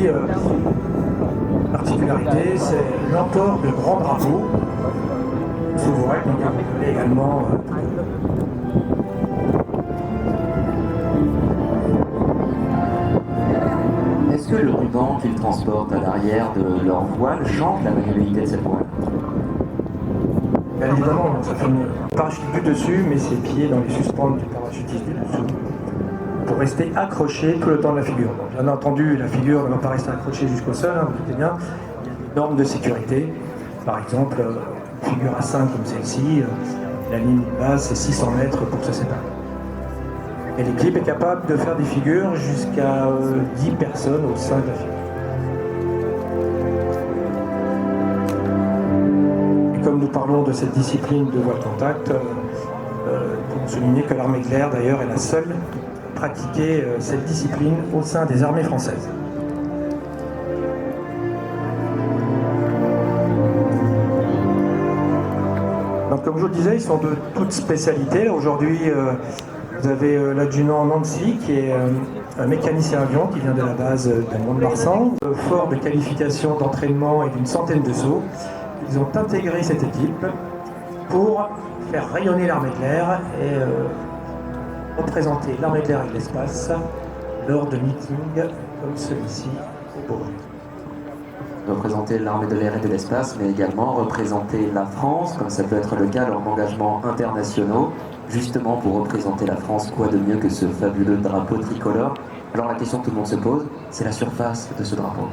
aussi, particularité, c'est l'emport de grands drapeaux. Souverain, donc il y a également Est-ce que le ruban qu'ils transportent à l'arrière de leur voile change la maniabilité de cette voile? bien évidemment, ça fait une parachute du dessus, mais ses pieds dans les suspentes du parachutiste du dessous, pour rester accroché tout le temps de la figure. Donc, bien entendu, la figure ne va pas rester accrochée jusqu'au sol, hein, vous doutez bien. Il y a des normes de sécurité. Par exemple, une figure à 5 comme celle-ci, la ligne basse c'est 600 mètres pour se séparer. Et l'équipe est capable de faire des figures jusqu'à 10 personnes au sein de la figure. Comme nous parlons de cette discipline de voile contact, pour souligner que l'armée de l'air, d'ailleurs, est la seule à pratiquer cette discipline au sein des armées françaises. Donc, comme je vous le disais, ils sont de toutes spécialités. Aujourd'hui, vous avez l'adjudant Nancy, qui est un mécanicien avion qui vient de la base de Mont-de-Marsan, fort de qualifications d'entraînement et d'une centaine de sauts. Ils ont intégré cette équipe pour faire rayonner l'armée de l'air et représenter l'armée de l'air et de l'espace lors de meetings comme celui-ci au Bourg. Représenter l'armée de l'air et de l'espace, mais également représenter la France, comme ça peut être le cas lors d'engagements internationaux, justement pour représenter la France, quoi de mieux que ce fabuleux drapeau tricolore. Alors la question que tout le monde se pose, c'est la surface de ce drapeau.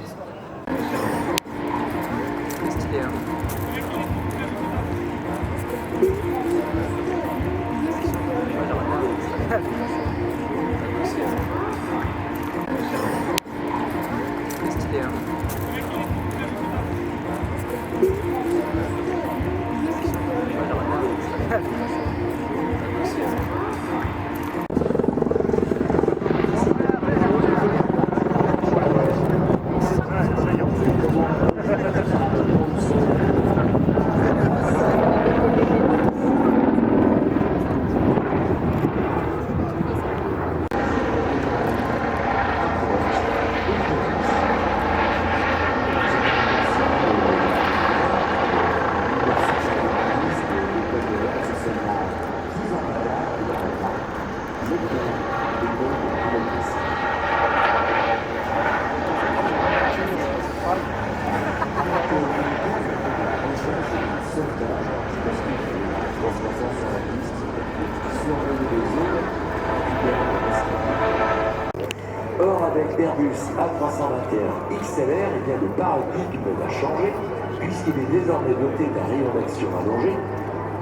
Or, avec l'Airbus A321 XLR, eh bien, le paradigme va changer, puisqu'il est désormais doté d'un rayon d'action allongé.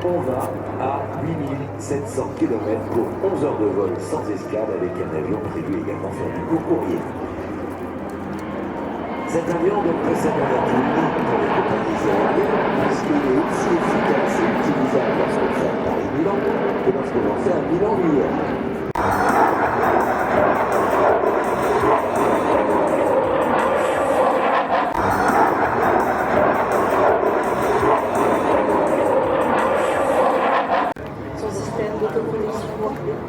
On va à 8700 km pour 11 heures de vol sans escale, avec un avion prévu également faire du court courrier. Cet avion donc possède un atout unique pour les compagnies aériennes, puisqu'il est aussi efficace et utilisable lorsqu'on fait un Paris-Milan que lorsqu'on en fait un Milan-New York.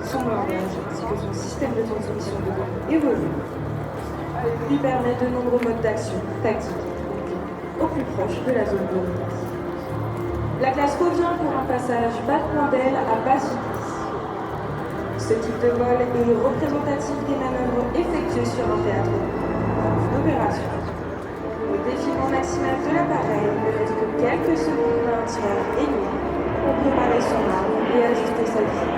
Son langage ainsi que son système de transmission de données évolue, lui permet de nombreux modes d'action tactiques au plus proche de la zone de reprise. La classe revient pour un passage battement d'aile à basse vitesse. Ce type de vol est représentatif des manœuvres effectuées sur un théâtre d'opération. Le défilement maximal de l'appareil ne reste que quelques secondes à un tireur ennemi pour préparer son arme et ajuster sa vie.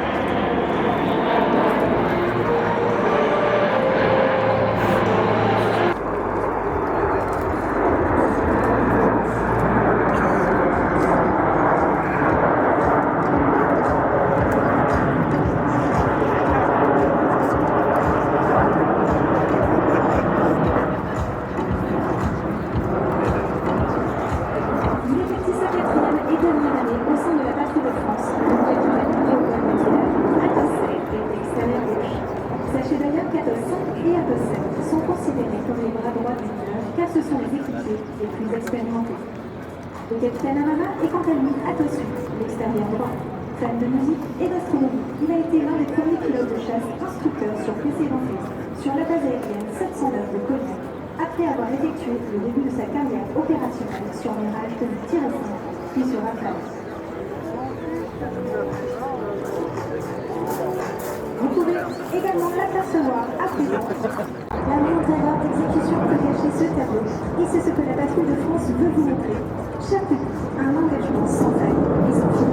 Sachez d'ailleurs qu'Atos 5 et Atos 7 sont considérés comme les bras droits du 9 car ce sont les équipiers les plus expérimentés. Le capitaine Amara est quant à lui Atos 8, l'extérieur droit. Fan de musique et d'astronomie, il a été l'un des premiers pilotes de chasse instructeurs sur PC Vendée, sur la base aérienne 709 de Cognac, après avoir effectué le début de sa carrière opérationnelle sur les rages de Tir-5, puis sur Atlas. Vous pouvez également l'apercevoir à présent. La montagne d'exécution peut cacher ce tableau, et c'est ce que la patrouille de France veut vous montrer. Chaque public, un engagement sans faille et sans fil.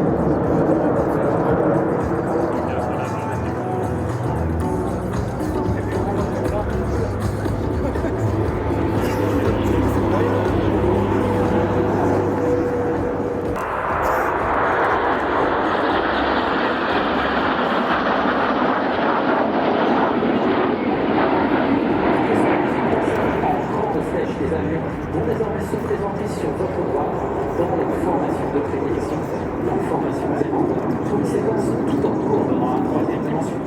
Vont désormais se présenter sur votre droite dans les formations de prédilection, les formations élémentaires, pour une séquence tout en cours dans la troisième dimension.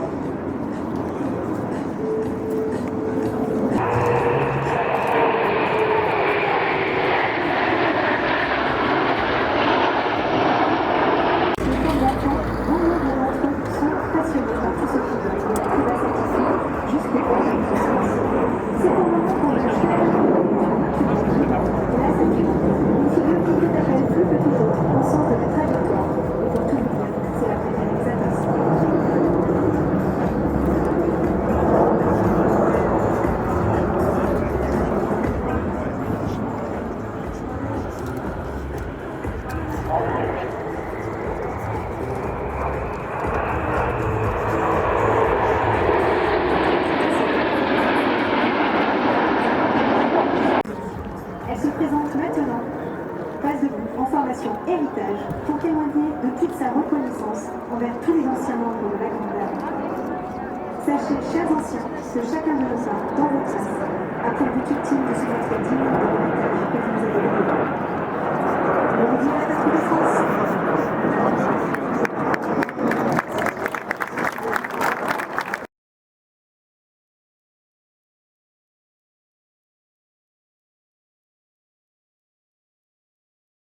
Les combattants, nombre d'entre eux sont passionnés par tout ce qui vient de la plus basse altitude jusqu'au point de puissance. C'est pour le moment qu'on cherche la ceinture, une figure qui tout appelle plus que tout autre en sens de la trajectoire. Et pour tout le monde, c'est la préférée Xanos. Elle se présente maintenant, face debout, en formation héritage, pour témoigner de toute sa reconnaissance envers tous les anciens membres de la Grande Dame. Sachez, chers anciens, que chacun de nos uns, dans vos classes, a pour but ultime